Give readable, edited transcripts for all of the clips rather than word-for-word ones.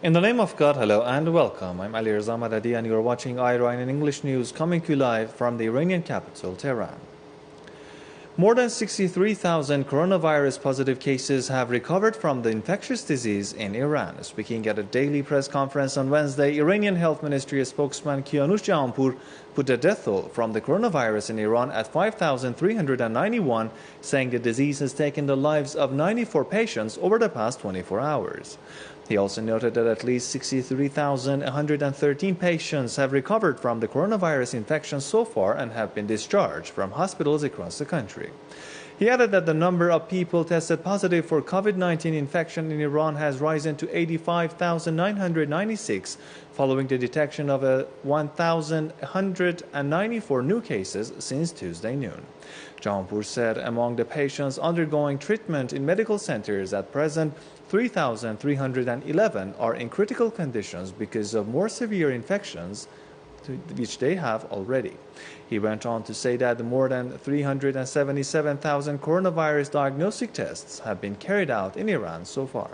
In the name of God, hello and welcome. I'm Ali Reza Madadi and you're watching IRIN in English News, coming to you live from the Iranian capital, Tehran. More than 63,000 coronavirus positive cases have recovered from the infectious disease in Iran. Speaking at a daily press conference on Wednesday, Iranian Health Ministry spokesman Kianush Jahanpour put the death toll from the coronavirus in Iran at 5,391, saying the disease has taken the lives of 94 patients over the past 24 hours. He also noted that at least 63,113 patients have recovered from the coronavirus infection so far and have been discharged from hospitals across the country. He added that the number of people tested positive for COVID-19 infection in Iran has risen to 85,996 following the detection of 1,194 new cases since Tuesday noon. Jahanpour said among the patients undergoing treatment in medical centers at present, 3,311 are in critical conditions because of more severe infections, which they have already. He went on to say that more than 377,000 coronavirus diagnostic tests have been carried out in Iran so far.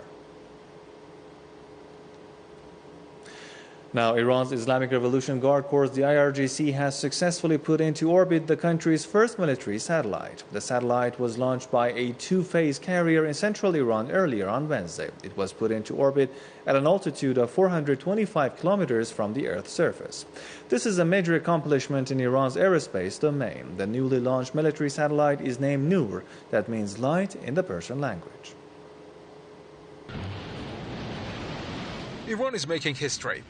Now, Iran's Islamic Revolution Guard Corps, the IRGC, has successfully put into orbit the country's first military satellite. The satellite was launched by a two-phase carrier in central Iran earlier on Wednesday. It was put into orbit at an altitude of 425 kilometers from the Earth's surface. This is a major accomplishment in Iran's aerospace domain. The newly launched military satellite is named Nur, that means light in the Persian language. Iran is making history.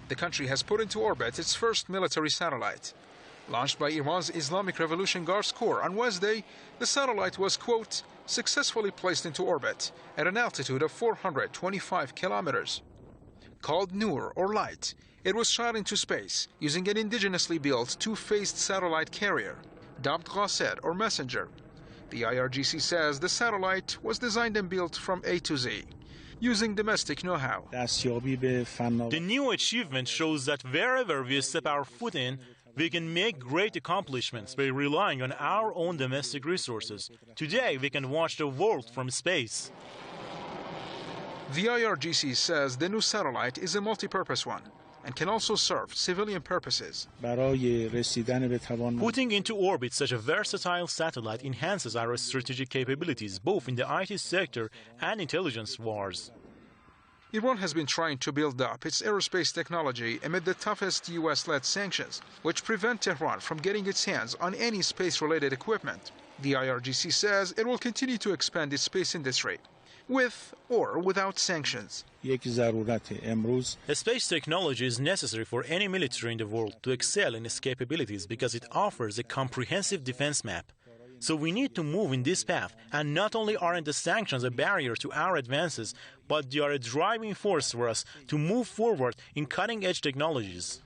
The country has put into orbit its first military satellite. Launched by Iran's Islamic Revolution Guards Corps on Wednesday, the satellite was, quote, successfully placed into orbit at an altitude of 425 kilometers. Called Nur, or Light, it was shot into space using an indigenously built two-phased satellite carrier, dubbed Ghased, or Messenger. The IRGC says the satellite was designed and built from A to Z, using domestic know-how. The new achievement shows that wherever we step our foot in, we can make great accomplishments by relying on our own domestic resources. Today, we can watch the world from space. The IRGC says the new satellite is a multi-purpose one and can also serve civilian purposes. Putting into orbit such a versatile satellite enhances our strategic capabilities, both in the IT sector and intelligence wars. Iran has been trying to build up its aerospace technology amid the toughest U.S.-led sanctions, which prevent Tehran from getting its hands on any space-related equipment. The IRGC says it will continue to expand its space industry, with or without sanctions. Space technology is necessary for any military in the world to excel in its capabilities because it offers a comprehensive defense map. So we need to move in this path, and not only aren't the sanctions a barrier to our advances, but they are a driving force for us to move forward in cutting-edge technologies.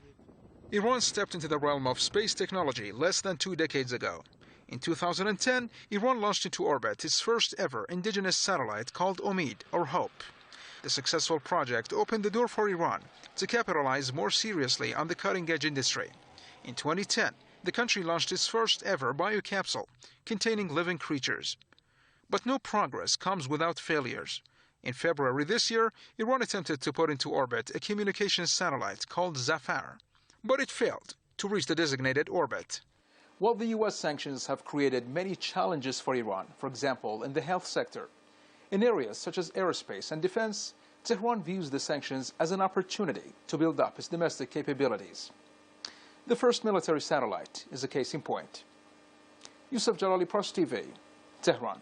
Iran stepped into the realm of space technology less than 2 decades ago. In 2010, Iran launched into orbit its first ever indigenous satellite called Omid, or Hope. The successful project opened the door for Iran to capitalize more seriously on the cutting-edge industry. In 2010, the country launched its first ever biocapsule containing living creatures. But no progress comes without failures. In February this year, Iran attempted to put into orbit a communications satellite called Zafar, but it failed to reach the designated orbit. While the U.S. sanctions have created many challenges for Iran, for example, in the health sector, in areas such as aerospace and defense, Tehran views the sanctions as an opportunity to build up its domestic capabilities. The first military satellite is a case in point. Yusuf Jalali, Press TV, Tehran.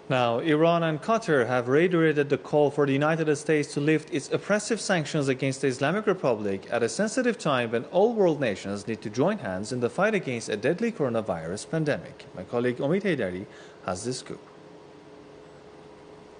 Now, Iran and Qatar have reiterated the call for the United States to lift its oppressive sanctions against the Islamic Republic at a sensitive time when all world nations need to join hands in the fight against a deadly coronavirus pandemic. My colleague Omid Haidari has this scoop.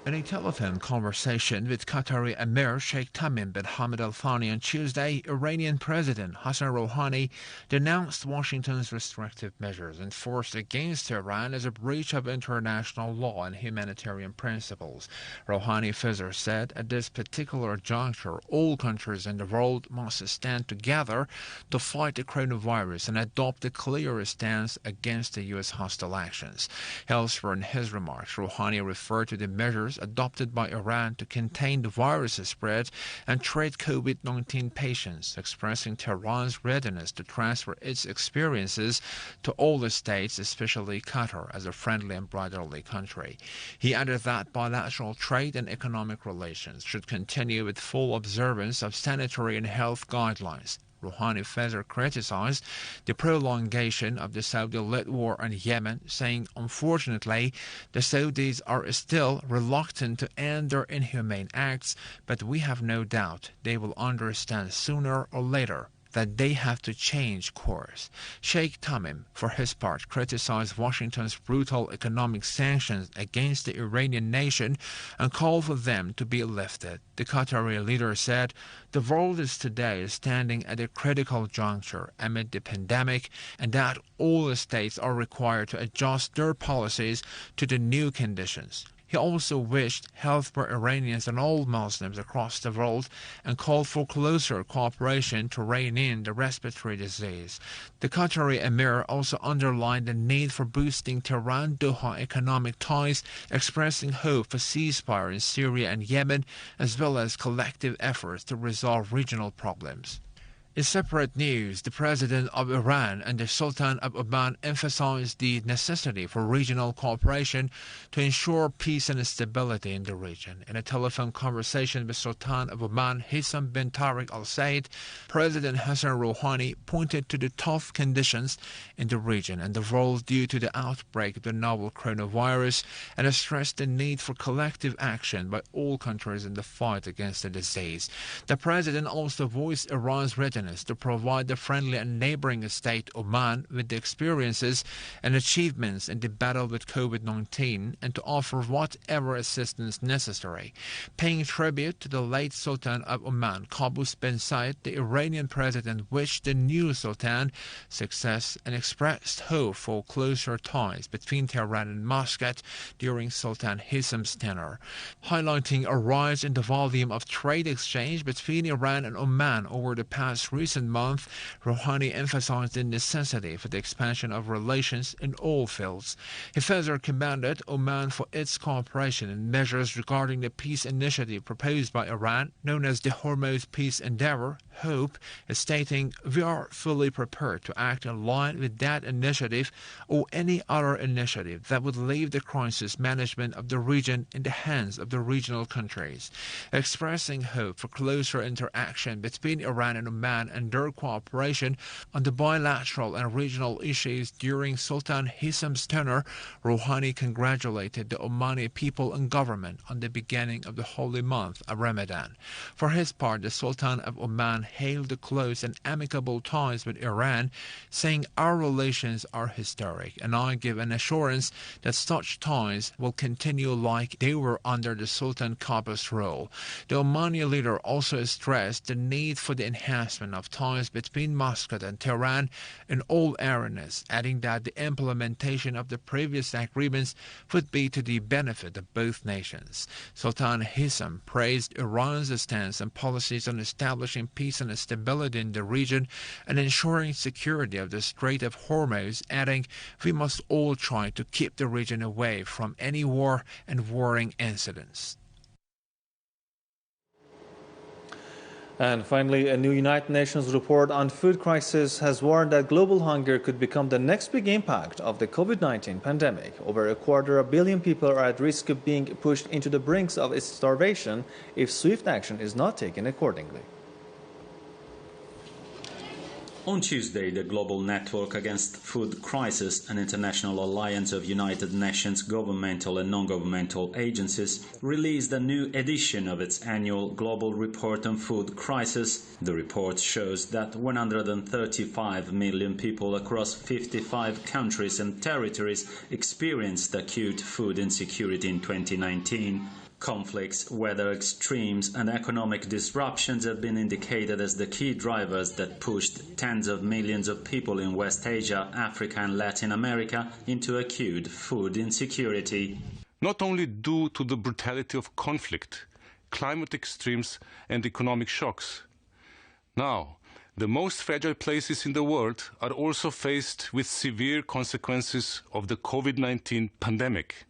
In a telephone conversation with Qatari Emir Sheikh Tamim bin Hamad Al Thani on Tuesday, Iranian President Hassan Rouhani denounced Washington's restrictive measures enforced against Iran as a breach of international law and humanitarian principles. Rouhani further said, at this particular juncture, all countries in the world must stand together to fight the coronavirus and adopt a clear stance against the U.S. hostile actions. Elsewhere in his remarks, Rouhani referred to the measures measures adopted by Iran to contain the virus spread and treat COVID-19 patients, expressing Tehran's readiness to transfer its experiences to all the states, especially Qatar, as a friendly and brotherly country. He added that bilateral trade and economic relations should continue with full observance of sanitary and health guidelines. Rouhani further criticized the prolongation of the Saudi-led war in Yemen, saying, unfortunately, the Saudis are still reluctant to end their inhumane acts, but we have no doubt they will understand sooner or later that they have to change course. Sheikh Tamim, for his part, criticized Washington's brutal economic sanctions against the Iranian nation and called for them to be lifted. The Qatari leader said, "The world is today standing at a critical juncture amid the pandemic, and that all the states are required to adjust their policies to the new conditions." He also wished health for Iranians and all Muslims across the world and called for closer cooperation to rein in the respiratory disease. The Qatari Emir also underlined the need for boosting Tehran-Doha economic ties, expressing hope for ceasefire in Syria and Yemen, as well as collective efforts to resolve regional problems. In separate news, the President of Iran and the Sultan of Oman emphasized the necessity for regional cooperation to ensure peace and stability in the region. In a telephone conversation with Sultan of Oman Hissam bin Tariq Al Said, President Hassan Rouhani pointed to the tough conditions in the region and the world due to the outbreak of the novel coronavirus, and stressed the need for collective action by all countries in the fight against the disease. The President also voiced Iran's readiness to provide the friendly and neighboring state Oman with the experiences and achievements in the battle with COVID-19 and to offer whatever assistance necessary. Paying tribute to the late Sultan of Oman, Qaboos bin Said, the Iranian president wished the new Sultan success and expressed hope for closer ties between Tehran and Muscat during Sultan Hissam's tenure. Highlighting a rise in the volume of trade exchange between Iran and Oman over the past recent month, Rouhani emphasized the necessity for the expansion of relations in all fields. He further commended Oman for its cooperation in measures regarding the peace initiative proposed by Iran, known as the Hormuz Peace Endeavor, HOPE, stating, "We are fully prepared to act in line with that initiative or any other initiative that would leave the crisis management of the region in the hands of the regional countries." Expressing hope for closer interaction between Iran and Oman and their cooperation on the bilateral and regional issues during Sultan Hissam's tenure, Rouhani congratulated the Omani people and government on the beginning of the holy month of Ramadan. For his part, the Sultan of Oman hailed the close and amicable ties with Iran, saying, "Our relations are historic, and I give an assurance that such ties will continue like they were under the Sultan Qaboos' rule." The Omani leader also stressed the need for the enhancement of ties between Muscat and Tehran in all arenas, adding that the implementation of the previous agreements would be to the benefit of both nations. Sultan Hissam praised Iran's stance and policies on establishing peace and stability in the region and ensuring security of the Strait of Hormuz, adding, "We must all try to keep the region away from any war and warring incidents." And finally, a new United Nations report on food crisis has warned that global hunger could become the next big impact of the COVID-19 pandemic. Over a quarter of a billion people are at risk of being pushed into the brinks of starvation if swift action is not taken accordingly. On Tuesday, the Global Network Against Food Crisis, an international alliance of United Nations governmental and non-governmental agencies, released a new edition of its annual Global Report on Food Crisis. The report shows that 135 million people across 55 countries and territories experienced acute food insecurity in 2019. Conflicts, weather extremes and economic disruptions have been indicated as the key drivers that pushed tens of millions of people in West Asia, Africa and Latin America into acute food insecurity. Not only due to the brutality of conflict, climate extremes and economic shocks. Now, the most fragile places in the world are also faced with severe consequences of the COVID-19 pandemic.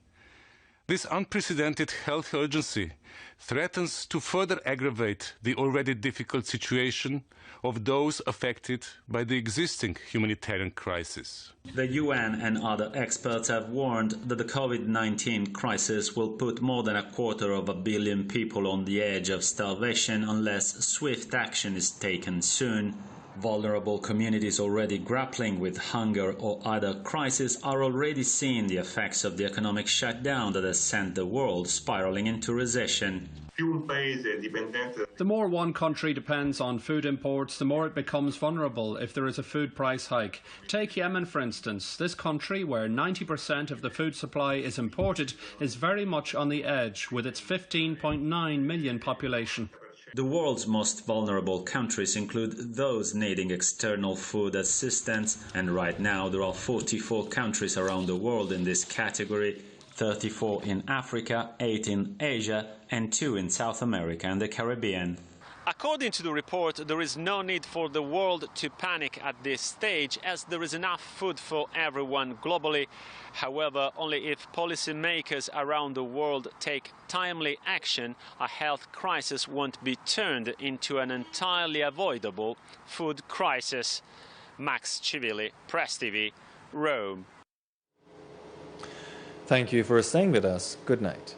This unprecedented health urgency threatens to further aggravate the already difficult situation of those affected by the existing humanitarian crisis. The UN and other experts have warned that the COVID-19 crisis will put more than 250 million people on the edge of starvation unless swift action is taken soon. Vulnerable communities already grappling with hunger or other crises are already seeing the effects of the economic shutdown that has sent the world spiraling into recession. The more one country depends on food imports, the more it becomes vulnerable if there is a food price hike. Take Yemen, for instance. This country, where 90% of the food supply is imported, is very much on the edge with its 15.9 million population. The world's most vulnerable countries include those needing external food assistance, and right now there are 44 countries around the world in this category, 34 in Africa, 8 in Asia, and 2 in South America and the Caribbean. According to the report, there is no need for the world to panic at this stage, as there is enough food for everyone globally. However, only if policymakers around the world take timely action, a health crisis won't be turned into an entirely avoidable food crisis. Max Civili, Press TV, Rome. Thank you for staying with us. Good night.